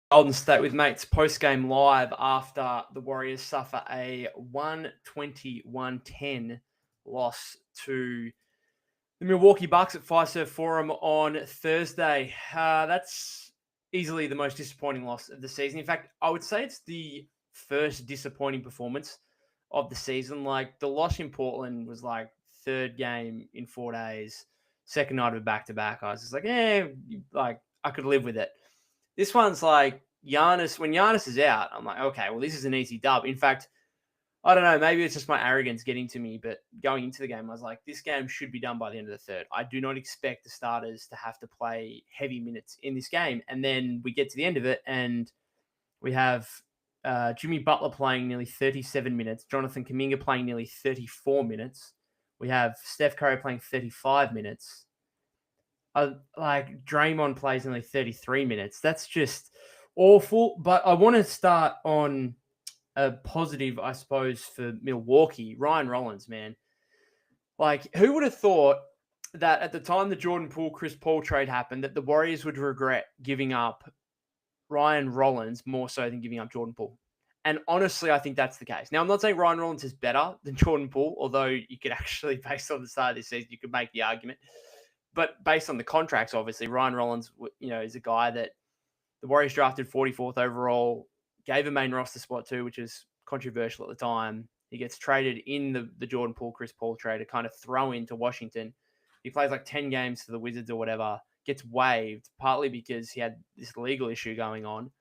Golden State with mates post-game live after the Warriors suffer a 120-110 loss to the Milwaukee Bucks at Fiserv Forum on Thursday. That's easily the most disappointing loss of the season. In fact, I would say it's the first disappointing performance of the season. Like, the loss in Portland was like third game in 4 days, second night of a back-to-back. I was just like, I could live with it. This one's like Giannis. When Giannis is out, I'm like, okay, well, this is an easy dub. In fact, I don't know. Maybe it's just my arrogance getting to me, but going into the game, I was like, this game should be done by the end of the third. I do not expect the starters to have to play heavy minutes in this game. And then we get to the end of it, and we have Jimmy Butler playing nearly 37 minutes, Jonathan Kuminga playing nearly 34 minutes. We have Steph Curry playing 35 minutes. Like, Draymond plays only 33 minutes. That's just awful. But I want to start on a positive, I suppose, for Milwaukee. Ryan Rollins, man. Like, who would have thought that at the time the Jordan Poole, Chris Paul trade happened, that the Warriors would regret giving up Ryan Rollins more so than giving up Jordan Poole? And honestly, I think that's the case. Now, I'm not saying Ryan Rollins is better than Jordan Poole, although you could actually, based on the start of this season, you could make the argument. But based on the contracts, obviously, Ryan Rollins, is a guy that the Warriors drafted 44th overall, gave a main roster spot to, which is controversial at the time. He gets traded in the Jordan Poole, Chris Paul trade to kind of throw into Washington. He plays like 10 games for the Wizards or whatever, gets waived, partly because he had this legal issue going on,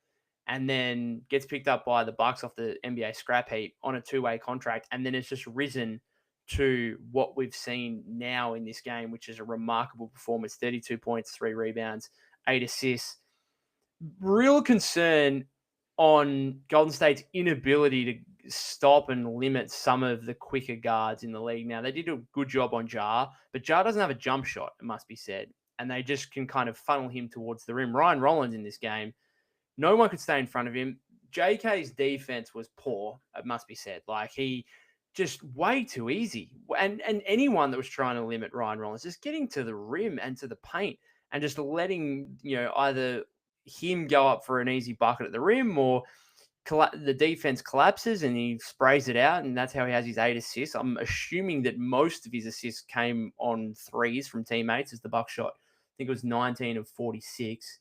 and then gets picked up by the Bucks off the NBA scrap heap on a two-way contract, and then it's just risen to what we've seen now in this game, which is a remarkable performance. 32 points, 3 rebounds, 8 assists. Real concern on Golden State's inability to stop and limit some of the quicker guards in the league. Now, they did a good job on Jar, but Jar doesn't have a jump shot, it must be said, and they just can kind of funnel him towards the rim. Ryan Rollins in this game, no one could stay in front of him. JK's defense was poor, it must be said. Like, he just way too easy. And anyone that was trying to limit Ryan Rollins, just getting to the rim and to the paint and just letting, either him go up for an easy bucket at the rim, or the defense collapses and he sprays it out, and that's how he has his 8 assists. I'm assuming that most of his assists came on threes from teammates, as the Bucks shot, I think it was 19 of 46.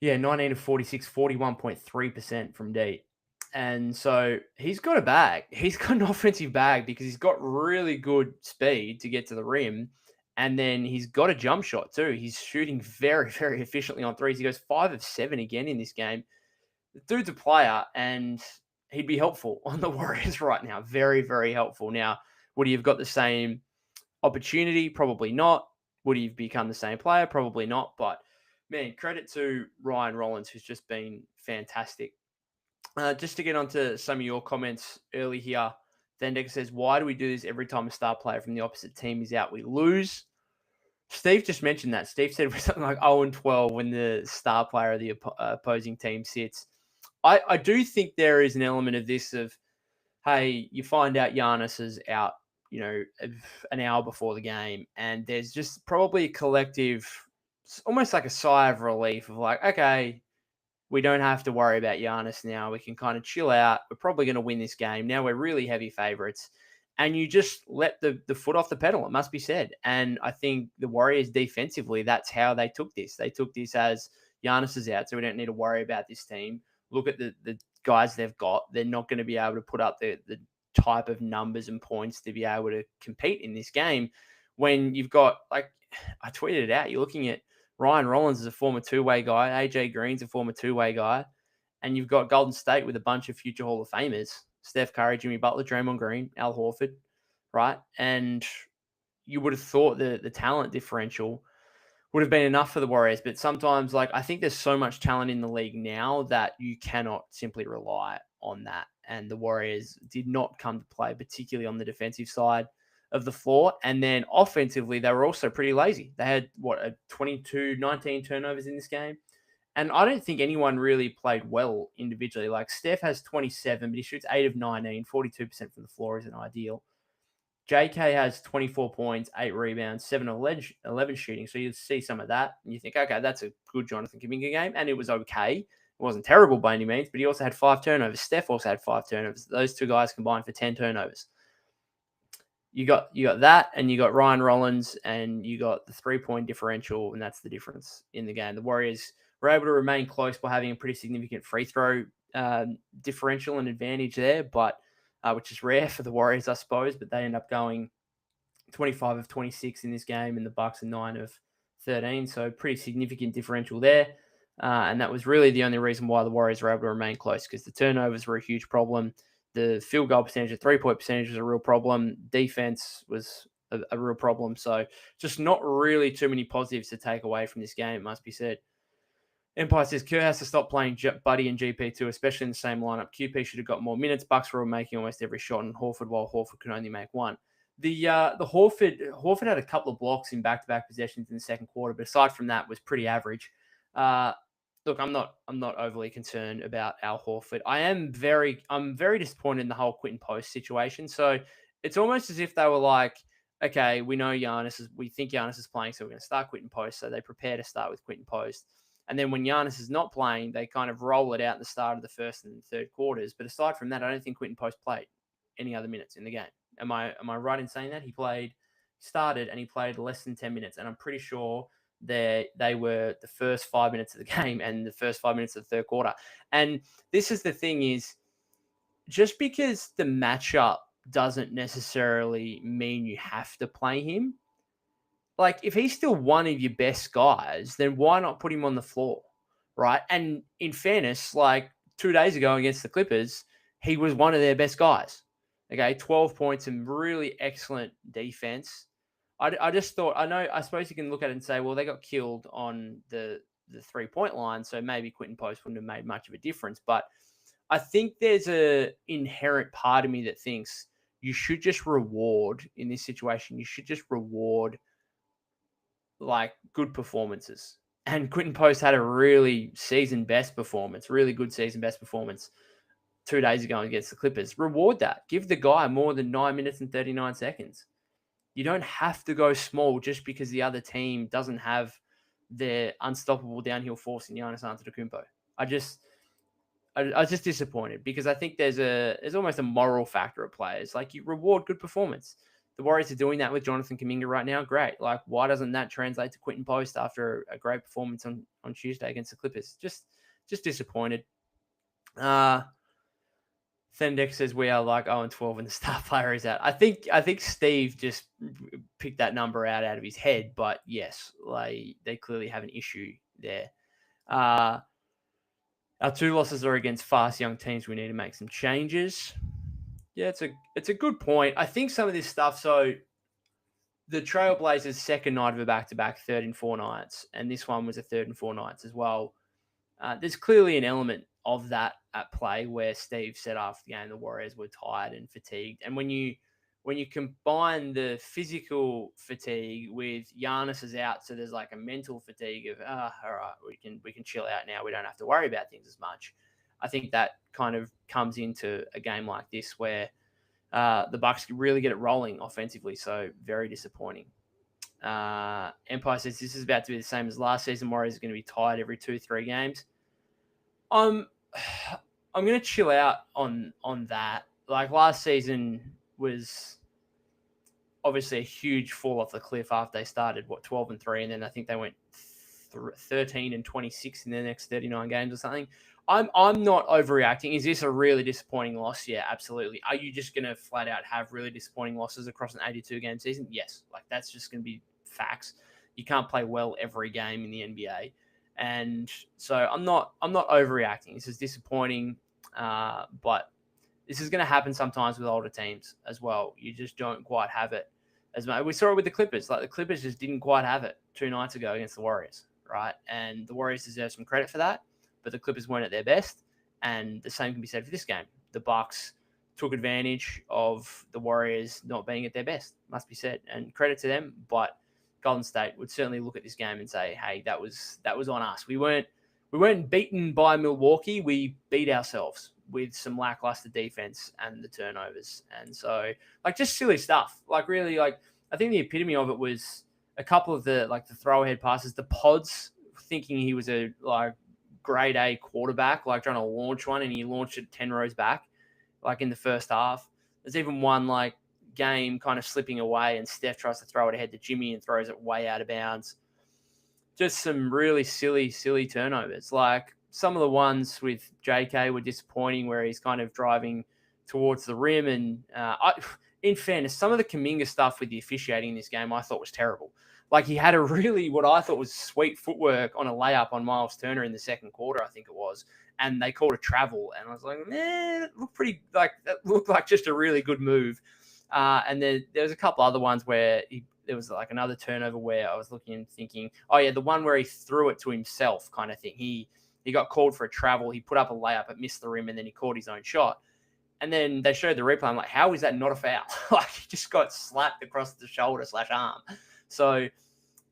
Yeah, 19 of 46, 41.3% from deep. And so he's got a bag. He's got an offensive bag because he's got really good speed to get to the rim. And then he's got a jump shot too. He's shooting very, very efficiently on threes. He goes 5 of 7 again in this game. The dude's a player, and he'd be helpful on the Warriors right now. Very, very helpful. Now, would he have got the same opportunity? Probably not. Would he have become the same player? Probably not. But, man, credit to Ryan Rollins, who's just been fantastic. Just to get onto some of your comments early here, Thendecker says, why do we do this every time a star player from the opposite team is out? We lose. Steve just mentioned that. Steve said it was something like 0-12 when the star player of the opposing team sits. I do think there is an element of this of, hey, you find out Giannis is out, an hour before the game, and there's just probably a collective, almost like a sigh of relief of like, okay, we don't have to worry about Giannis now. We can kind of chill out. We're probably going to win this game. Now we're really heavy favorites. And you just let the foot off the pedal, it must be said. And I think the Warriors defensively, that's how they took this. They took this as Giannis is out, so we don't need to worry about this team. Look at the guys they've got. They're not going to be able to put up the type of numbers and points to be able to compete in this game when you've got, like, I tweeted it out, you're looking at Ryan Rollins is a former two-way guy. AJ Green's a former two-way guy. And you've got Golden State with a bunch of future Hall of Famers. Steph Curry, Jimmy Butler, Draymond Green, Al Horford, right? And you would have thought the talent differential would have been enough for the Warriors. But sometimes, like, I think there's so much talent in the league now that you cannot simply rely on that. And the Warriors did not come to play, particularly on the defensive side of the floor. And then offensively, they were also pretty lazy. They had, 19 turnovers in this game. And I don't think anyone really played well individually. Like, Steph has 27, but he shoots 8 of 19, 42% from the floor isn't ideal. JK has 24 points, 8 rebounds, 7 11 shooting. So you see some of that and you think, okay, that's a good Jonathan Kuminga game. And it was okay. It wasn't terrible by any means, but he also had 5 turnovers. Steph also had 5 turnovers. Those two guys combined for 10 turnovers. You got that, and you got Ryan Rollins, and you got the 3-point differential, and that's the difference in the game. The Warriors were able to remain close by having a pretty significant free throw differential and advantage there, but which is rare for the Warriors, I suppose. But they end up going 25 of 26 in this game, and the Bucks are 9 of 13, so pretty significant differential there. And that was really the only reason why the Warriors were able to remain close, because the turnovers were a huge problem. The field goal percentage, the 3-point percentage was a real problem. Defense was a real problem. So just not really too many positives to take away from this game, it must be said. Empire says Kerr has to stop playing Buddy and GP2, especially in the same lineup. QP should have got more minutes. Bucks were making almost every shot on Horford, while Horford could only make one. The Horford had a couple of blocks in back-to-back possessions in the second quarter, but aside from that, was pretty average. Look, I'm not overly concerned about Al Horford. I'm very disappointed in the whole Quentin Post situation. So it's almost as if they were like, okay, we think Giannis is playing, so we're going to start Quentin Post. So they prepare to start with Quentin Post. And then when Giannis is not playing, they kind of roll it out in the start of the first and third quarters. But aside from that, I don't think Quentin Post played any other minutes in the game. Am I right in saying that? He started and he played less than 10 minutes. And I'm pretty sure they were the first 5 minutes of the game and the first 5 minutes of the third quarter. And this is the thing is, just because the matchup doesn't necessarily mean you have to play him. Like, if he's still one of your best guys, then why not put him on the floor, right? And in fairness, like 2 days ago against the Clippers, he was one of their best guys. Okay, 12 points and really excellent defense. I just thought, I suppose you can look at it and say, well, they got killed on the 3-point line, so maybe Quentin Post wouldn't have made much of a difference. But I think there's a inherent part of me that thinks you should just reward, in this situation, like good performances. And Quentin Post had a really good season best performance 2 days ago against the Clippers. Reward that. Give the guy more than 9 minutes and 39 seconds. You don't have to go small just because the other team doesn't have their unstoppable downhill force in Giannis Antetokounmpo. I was just disappointed because I think there's almost a moral factor of players. Like, you reward good performance. The Warriors are doing that with Jonathan Kuminga right now. Great. Like, why doesn't that translate to Quentin Post after a great performance on Tuesday against the Clippers? Just disappointed. Thendek says we are like 0-12 and the star player is out. I think Steve just picked that number out of his head, but yes, like, they clearly have an issue there. Our 2 losses are against fast young teams. We need to make some changes. Yeah, it's a good point. I think some of this stuff. So the Trailblazers' second night of a back-to-back, 3rd and 4 nights, and this one was a 3rd and 4 nights as well. There's clearly an element of that at play where Steve said after the game the Warriors were tired and fatigued. And when you combine the physical fatigue with Giannis is out, so there's like a mental fatigue of, all right, we can chill out now. We don't have to worry about things as much. I think that kind of comes into a game like this where the Bucks really get it rolling offensively. So very disappointing. Empire says this is about to be the same as last season. Warriors are going to be tired every 2-3 games. I'm going to chill out on that. Like, last season was obviously a huge fall off the cliff after they started 12-3, and then I think they went 13-26 in their next 39 games or something. I'm not overreacting. Is this a really disappointing loss? Yeah, absolutely. Are you just going to flat out have really disappointing losses across an 82-game season? Yes. Like, that's just going to be facts. You can't play well every game in the NBA. And so I'm not overreacting. This is disappointing, but this is going to happen sometimes with older teams as well. You just don't quite have it as much. We saw it with the Clippers. Like, the Clippers just didn't quite have it 2 nights ago against the Warriors, right? And the Warriors deserve some credit for that, but the Clippers weren't at their best. And the same can be said for this game. The Bucks took advantage of the Warriors not being at their best, must be said. And credit to them, but Golden State would certainly look at this game and say, hey, that was on us. We weren't beaten by Milwaukee. We beat ourselves with some lackluster defense and the turnovers. And so, like, just silly stuff. Like, really, like, I think the epitome of it was a couple of the throw ahead passes, the pods, thinking he was a like grade A quarterback, like trying to launch one, and he launched it 10 rows back, like in the first half. There's even one like game kind of slipping away, and Steph tries to throw it ahead to Jimmy and throws it way out of bounds. Just some really silly turnovers. Like some of the ones with JK were disappointing, where he's kind of driving towards the rim. And in fairness, some of the Kuminga stuff with the officiating in this game I thought was terrible. Like he had a really, what I thought was sweet footwork on a layup on Miles Turner in the second quarter, I think it was. And they called a travel. And I was like, it looked pretty, like, that looked like just a really good move. And then there was a couple other ones where there was like another turnover where I was looking and thinking, oh yeah, the one where he threw it to himself kind of thing. He got called for a travel. He put up a layup, it missed the rim, and then he caught his own shot. And then they showed the replay. I'm like, how is that not a foul? Like he just got slapped across the shoulder / arm. So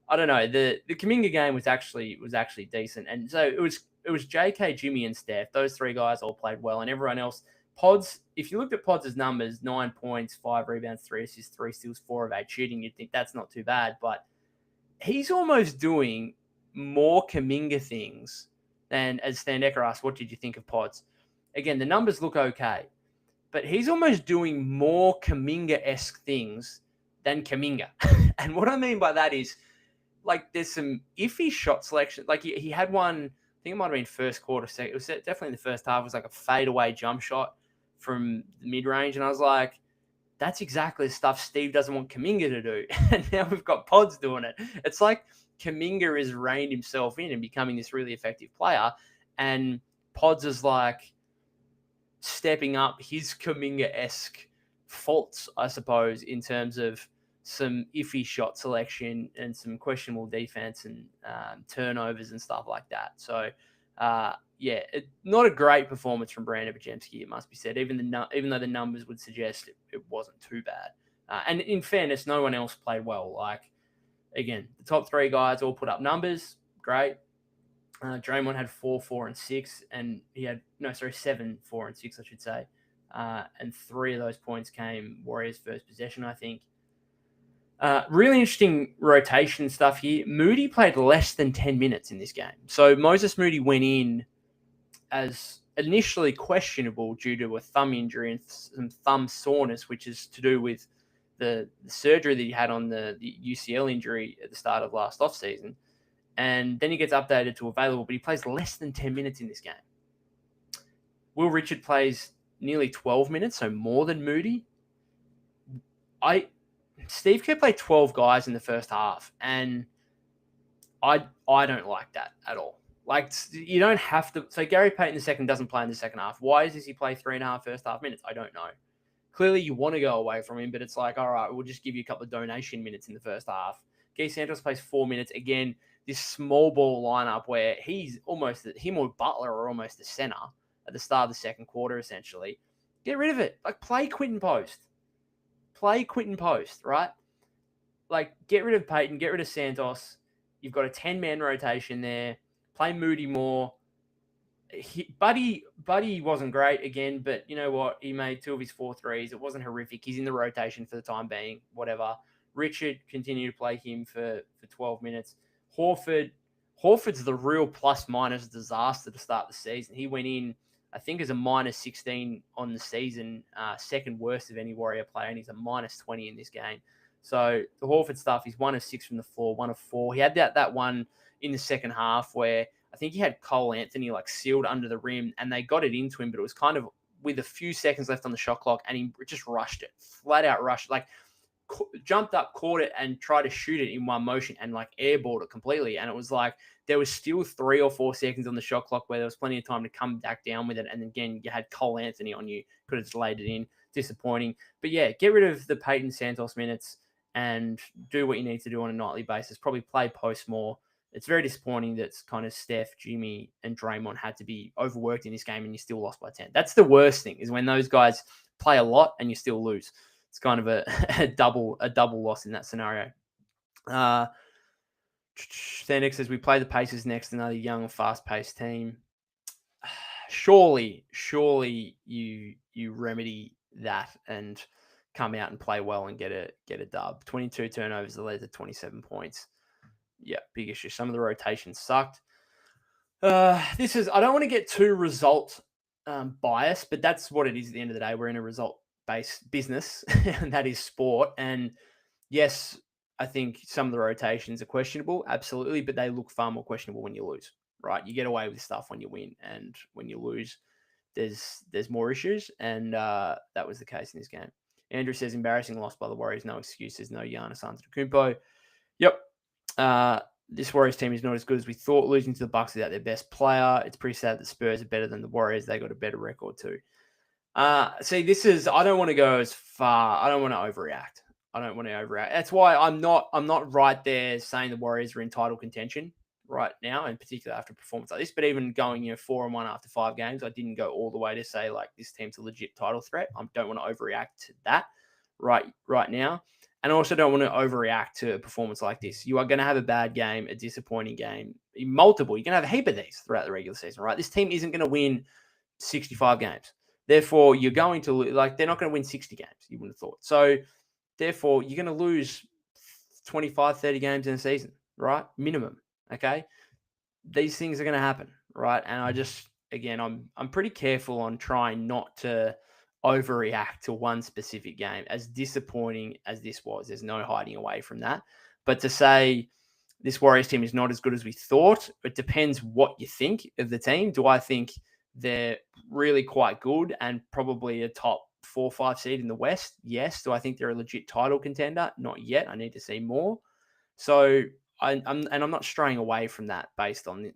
I don't know. The Kuminga game was actually decent. And so it was JK, Jimmy, and Steph. Those three guys all played well, and everyone else. Pods, if you looked at Pods' numbers, 9 points, 5 rebounds, 3 assists, 3 steals, 4 of 8 shooting, you'd think that's not too bad. But he's almost doing more Kuminga things than, as Stan Decker asked, what did you think of Pods? Again, the numbers look okay, but he's almost doing more Kuminga-esque things than Kuminga. And what I mean by that is, like, there's some iffy shot selection. Like, he had one, I think it might have been first quarter, second. It was definitely in the first half. It was like a fadeaway jump shot from the mid-range. And I was like, that's exactly the stuff Steve doesn't want Kuminga to do. And now we've got Pods doing it. It's like Kuminga has reined himself in and becoming this really effective player. And Pods is like stepping up his Kuminga-esque faults, I suppose, in terms of some iffy shot selection and some questionable defense and turnovers and stuff like that. So, not a great performance from Brandon Bajemski, it must be said, even though the numbers would suggest it wasn't too bad. And in fairness, no one else played well. Like, again, the top three guys all put up numbers. Great. Draymond had 4, 4, and 6, and he had 7, 4, and 6, I should say. And 3 of those points came Warriors' first possession, I think. Really interesting rotation stuff here. Moody played less than 10 minutes in this game. So Moses Moody went in as initially questionable due to a thumb injury and some thumb soreness, which is to do with the surgery that he had on the UCL injury at the start of last offseason. And then he gets updated to available, but he plays less than 10 minutes in this game. Will Richard plays nearly 12 minutes, so more than Moody. Steve Kerr played 12 guys in the first half, and I don't like that at all. Like, you don't have to. So Gary Payton II doesn't play in the second half. Why does he play 3.5 first half minutes? I don't know. Clearly, you want to go away from him, but it's like, all right, we'll just give you a couple of donation minutes in the first half. Guy Santos plays 4 minutes. Again, this small ball lineup where him or Butler are almost the center at the start of the second quarter, essentially. Get rid of it. Like, play Quinton Post. Right? Like, get rid of Payton, get rid of Santos. You've got a 10-man rotation there. Play Moody more. Buddy wasn't great again, but you know what? He made 2 of his 4 threes. It wasn't horrific. He's in the rotation for the time being, whatever. Richard continued to play him for 12 minutes. Horford's the real plus-minus disaster to start the season. He went in, I think, as a -16 on the season, second worst of any Warrior player, and he's a -20 in this game. So the Horford stuff, he's 1 of 6 from the floor, 1 of 4. He had that one in the second half where I think he had Cole Anthony like sealed under the rim, and they got it into him, but it was kind of with a few seconds left on the shot clock, and he just rushed it, flat out rushed, like jumped up, caught it, and tried to shoot it in one motion and like airballed it completely. And it was like there was still 3 or 4 seconds on the shot clock where there was plenty of time to come back down with it. And again, you had Cole Anthony on you, could have just laid it in. Disappointing. But yeah, get rid of the Peyton Santos minutes and do what you need to do on a nightly basis. Probably play post more. It's very disappointing that kind of Steph, Jimmy, and Draymond had to be overworked in this game and you still lost by 10. That's the worst thing, is when those guys play a lot and you still lose. It's kind of a double loss in that scenario. Thanik says we play the Pacers next, another young, fast-paced team. surely you remedy that and come out and play well and get a dub. 22 turnovers that led to 27 points. Yeah, big issue. Some of the rotations sucked. I don't want to get too result biased, but that's what it is at the end of the day. We're in a result-based business, and that is sport. And yes, I think some of the rotations are questionable, absolutely, but they look far more questionable when you lose, right? You get away with stuff when you win, and when you lose, there's more issues, and that was the case in this game. Andrew says, embarrassing loss by the Warriors, no excuses, no Giannis Antetokounmpo. Yep. This Warriors team is not as good as we thought, losing to the Bucks without their best player. It's pretty sad that Spurs are better than the Warriors. They got a better record too. I don't want to go as far. I don't want to overreact. That's why I'm not right there saying the Warriors are in title contention right now, in particular after a performance like this. But even going 4-1 after 5 games, I didn't go all the way to say like this team's a legit title threat. I don't want to overreact to that right now. And I also don't want to overreact to a performance like this. You are going to have a bad game, a disappointing game, multiple. You're going to have a heap of these throughout the regular season, right? This team isn't going to win 65 games. Therefore, you're going to lose, they're not going to win 60 games, you wouldn't have thought. So, therefore, you're going to lose 25, 30 games in a season, right? Minimum, okay? These things are going to happen, right? And I'm pretty careful on trying not to overreact to one specific game, as disappointing as this was. There's no hiding away from that. But to say this Warriors team is not as good as we thought, it depends what you think of the team. Do I think they're really quite good and probably a top 4 or 5 seed in the West? Yes. Do I think they're a legit title contender? Not yet. I need to see more. So I'm not straying away from that based on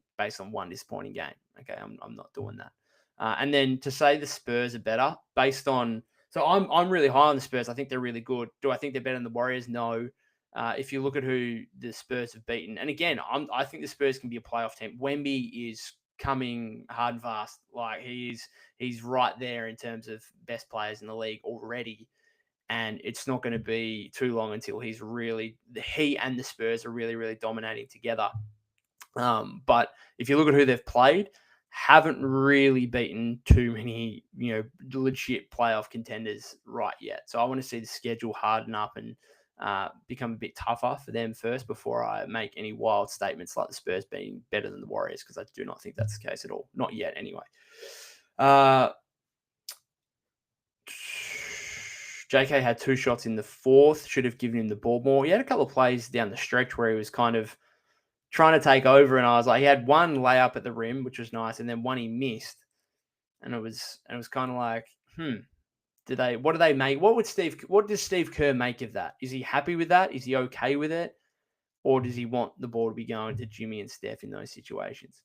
one disappointing game. Okay, I'm not doing that. And then to say the Spurs are better based on, so I'm really high on the Spurs. I think they're really good. Do I think they're better than the Warriors? No. If you look at who the Spurs have beaten, and again, I think the Spurs can be a playoff team. Wemby is coming hard and fast. Like he's right there in terms of best players in the league already. And it's not going to be too long until he and the Spurs are really, really dominating together. But if you look at who they've played, haven't really beaten too many, legit playoff contenders right yet. So I want to see the schedule harden up and become a bit tougher for them first before I make any wild statements like the Spurs being better than the Warriors, because I do not think that's the case at all. Not yet, anyway. JK had 2 shots in the fourth, should have given him the ball more. He had a couple of plays down the stretch where he was kind of trying to take over, and I was like, he had one layup at the rim, which was nice, and then one he missed. And it was kind of like, what do they make? What does Steve Kerr make of that? Is he happy with that? Is he okay with it? Or does he want the ball to be going to Jimmy and Steph in those situations?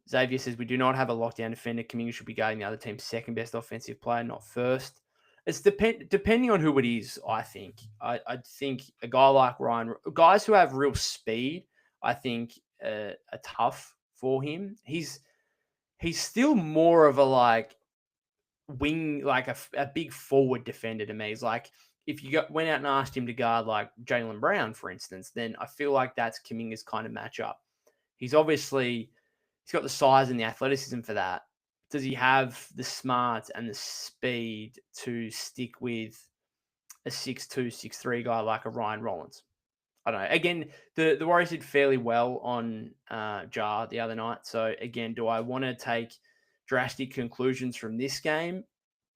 Xavier says, we do not have a lockdown defender. Kuminga should be guarding the other team's second best offensive player, not first. It's depending on who it is, I think. I think a guy like Ryan, guys who have real speed, I think are tough for him. He's still more of a wing, like a big forward defender to me. He's like, if you went out and asked him to guard like Jaylen Brown, for instance, then I feel like that's Kuminga's kind of matchup. He's got the size and the athleticism for that. Does he have the smarts and the speed to stick with a 6'2", 6'3" guy like a Ryan Rollins? I don't know. Again, the Warriors did fairly well on Jar the other night. So again, do I want to take drastic conclusions from this game?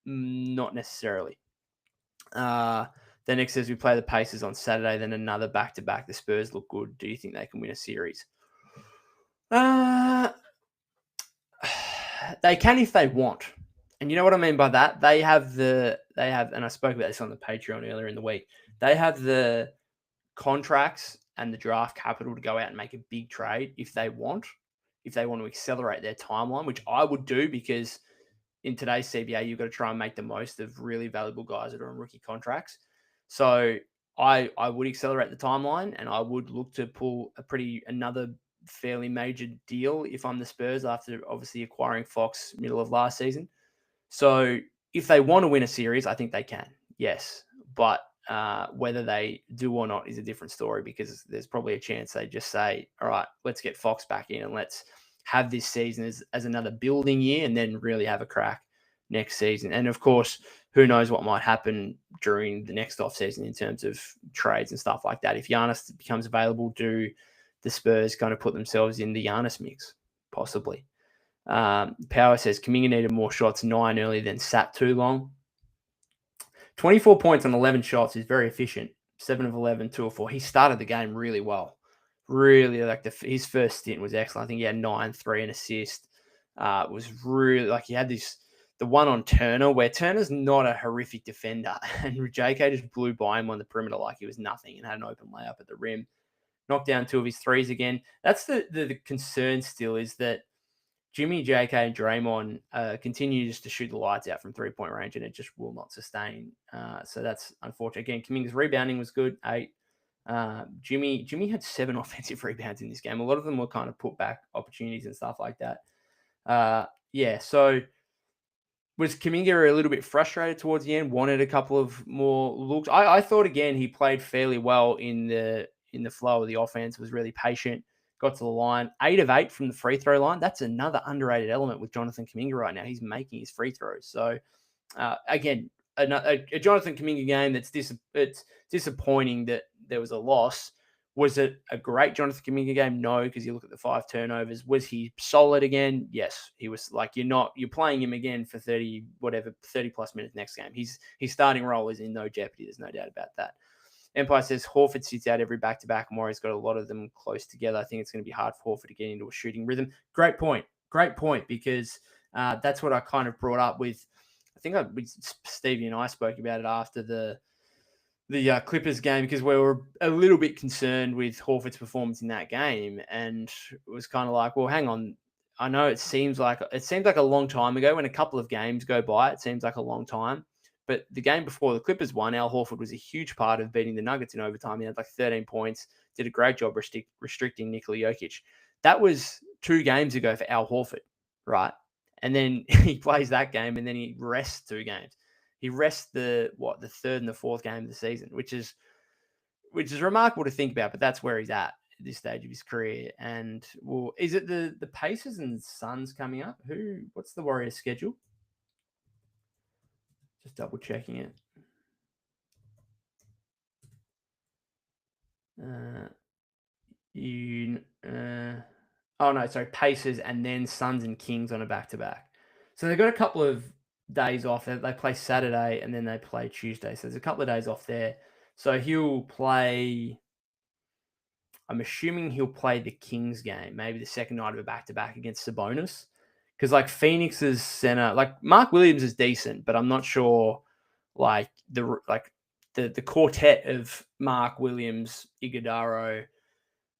Not necessarily. Then next says we play the Pacers on Saturday, then another back-to-back. The Spurs look good. Do you think they can win a series? They can if they want. And you know what I mean by that? They have, and I spoke about this on the Patreon earlier in the week, they have the contracts and the draft capital to go out and make a big trade if they want to accelerate their timeline, which I would do, because in today's CBA, you've got to try and make the most of really valuable guys that are on rookie contracts. So I would accelerate the timeline, and I would look to pull another fairly major deal if I'm the Spurs, after obviously acquiring Fox middle of last season. So if they want to win a series, I think they can, yes. But whether they do or not is a different story, because there's probably a chance they just say, all right, let's get Fox back in and let's have this season as another building year and then really have a crack next season. And of course, who knows what might happen during the next offseason in terms of trades and stuff like that. If Giannis becomes available, do the Spurs kind of put themselves in the Giannis mix? Possibly. Power says Kuminga needed more shots 9 earlier than sat too long. 24 points on 11 shots is very efficient. 7 of 11, 2 of 4. He started the game really well. Really, like his first stint was excellent. I think he had 9, 3, and assist. It was really like he had the one on Turner, where Turner's not a horrific defender, and JK just blew by him on the perimeter like he was nothing and had an open layup at the rim. Knocked down 2 of his threes again. That's the concern still, is that Jimmy, JK, and Draymond continue just to shoot the lights out from 3-point range, and it just will not sustain. So that's unfortunate. Again, Kuminga's rebounding was good, 8. Jimmy had 7 offensive rebounds in this game. A lot of them were kind of put back opportunities and stuff like that. So was Kuminga a little bit frustrated towards the end? Wanted a couple of more looks. I thought again he played fairly well in the flow of the offense. Was really patient. Got to the line, 8 of 8 from the free throw line. That's another underrated element with Jonathan Kuminga right now. He's making his free throws. So again, a Jonathan Kuminga game that's it's disappointing that there was a loss. Was it a great Jonathan Kuminga game? No, because you look at the 5 turnovers. Was he solid again? Yes, he was. Like you're playing him again for 30 plus minutes next game. His starting role is in no jeopardy. There's no doubt about that. Empire says Horford sits out every back-to-back, and Warriors got a lot of them close together. I think it's going to be hard for Horford to get into a shooting rhythm. Great point, because that's what I kind of brought up with. I think Stevie and I spoke about it after the Clippers game, because we were a little bit concerned with Horford's performance in that game, and it was kind of like, well, hang on. I know it seems like a long time ago. When a couple of games go by, it seems like a long time. But the game before the Clippers won, Al Horford was a huge part of beating the Nuggets in overtime. He had like 13 points, did a great job restricting Nikola Jokic. That was 2 games ago for Al Horford, right? And then he plays that game, and then he rests 2 games. He rests the 3rd and the 4th game of the season, which is remarkable to think about. But that's where he's at this stage of his career. And well, is it the Pacers and Suns coming up? What's the Warriors' schedule? Just double checking it. Pacers and then Suns and Kings on a back-to-back. So they've got a couple of days off. They play Saturday and then they play Tuesday. So there's a couple of days off there. So he'll play. I'm assuming he'll play the Kings game, maybe the second night of a back-to-back against Sabonis. Because like Phoenix's center, like Mark Williams is decent, but I'm not sure like the quartet of Mark Williams, Iguodaro,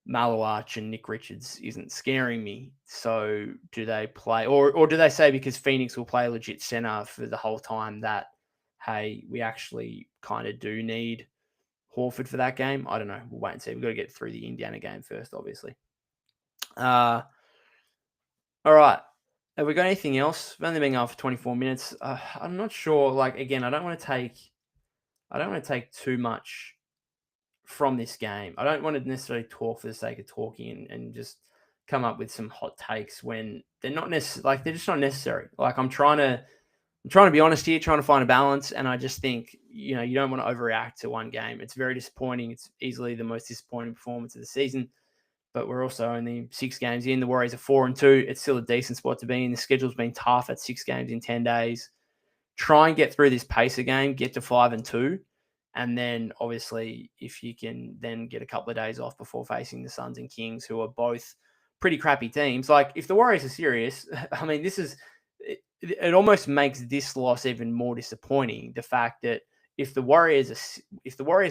Malawach, and Nick Richards isn't scaring me. So do they play, or do they say because Phoenix will play legit center for the whole time that, hey, we actually kind of do need Horford for that game? I don't know. We'll wait and see. We've got to get through the Indiana game first, obviously. All right. Have we got anything else? We've only been on for 24 minutes. I'm not sure. Like, again, I don't want to take too much from this game. I don't want to necessarily talk for the sake of talking and just come up with some hot takes when they're not necessary. Like, they're just not necessary. Like, I'm trying to be honest here, trying to find a balance. And I just think, you don't want to overreact to one game. It's very disappointing. It's easily the most disappointing performance of the season. But we're also only 6 games in. The Warriors are 4-2. It's still a decent spot to be in. The schedule's been tough at 6 games in 10 days. Try and get through this Pacer game, get to 5-2. And then, obviously, if you can then get a couple of days off before facing the Suns and Kings, who are both pretty crappy teams. Like, if the Warriors are serious, I mean, it almost makes this loss even more disappointing. The fact that if the Warriors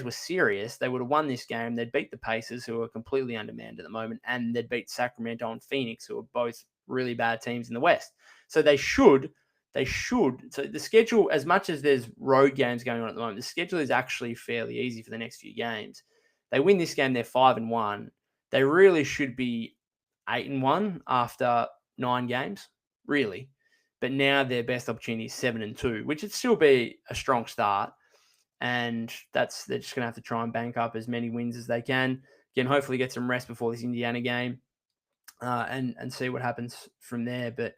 were serious, they would have won this game. They'd beat the Pacers, who are completely undermanned at the moment, and they'd beat Sacramento and Phoenix, who are both really bad teams in the West. So they should. So the schedule, as much as there's road games going on at the moment, the schedule is actually fairly easy for the next few games. They win this game, they're 5-1. They really should be 8-1 after 9 games, really. But now their best opportunity is 7-2, which would still be a strong start. And they're just going to have to try and bank up as many wins as they can. Again, hopefully get some rest before this Indiana game. and see what happens from there. But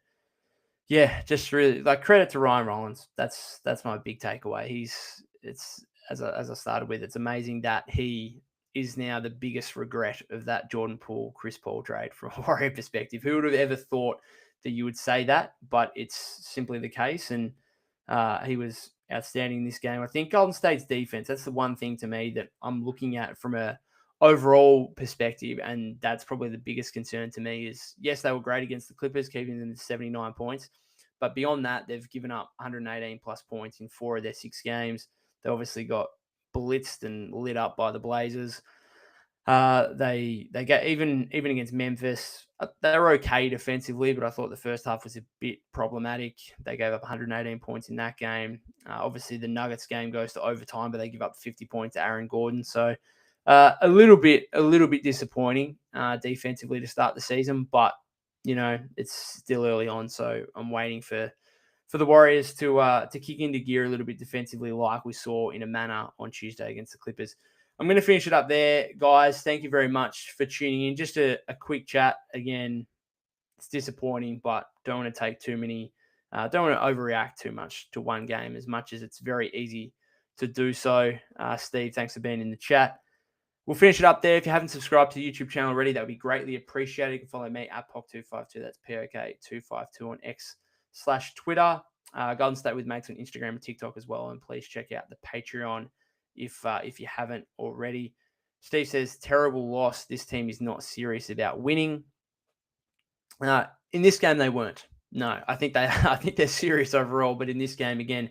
yeah, just really like credit to Ryan Rollins. That's my big takeaway. It's as I started with, it's amazing that he is now the biggest regret of that Jordan Poole, Chris Paul trade from a Warrior perspective. Who would have ever thought that you would say that? But it's simply the case, and he was outstanding in this game. I think Golden State's defense, that's the one thing to me that I'm looking at from a overall perspective, and that's probably the biggest concern to me is, yes, they were great against the Clippers, keeping them to 79 points. But beyond that, they've given up 118 plus points in 4 of their 6 games. They obviously got blitzed and lit up by the Blazers. They get even against Memphis. They were okay defensively, but I thought the first half was a bit problematic. They gave up 118 points in that game. Obviously, the Nuggets game goes to overtime, but they give up 50 points to Aaron Gordon. So a little bit disappointing defensively to start the season, but it's still early on, so I'm waiting for the Warriors to kick into gear a little bit defensively, like we saw in a manner on Tuesday against the Clippers. I'm going to finish it up there, guys. Thank you very much for tuning in. Just a quick chat. Again, it's disappointing, but don't want to take too many, don't want to overreact too much to one game as much as it's very easy to do so. Steve, thanks for being in the chat. We'll finish it up there. If you haven't subscribed to the YouTube channel already, that would be greatly appreciated. You can follow me at POC252. That's POK252 on X/Twitter. Golden State with Mates on Instagram and TikTok as well. And please check out the Patreon if you haven't already. Steve says, terrible loss. This team is not serious about winning. In this game, they weren't. No, I think they're serious overall. But in this game, again,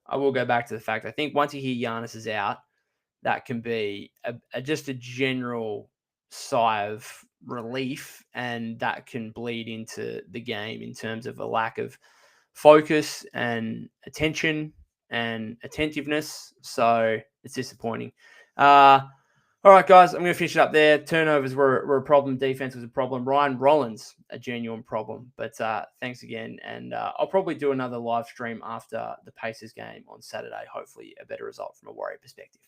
I will go back to the fact, I think once you hear Giannis is out, that can be just a general sigh of relief, and that can bleed into the game in terms of a lack of focus and attention and attentiveness. So it's disappointing. All right, guys, I'm going to finish it up there. Turnovers were a problem. Defense was a problem. Ryan Rollins, a genuine problem. But thanks again. And I'll probably do another live stream after the Pacers game on Saturday. Hopefully a better result from a Warrior perspective.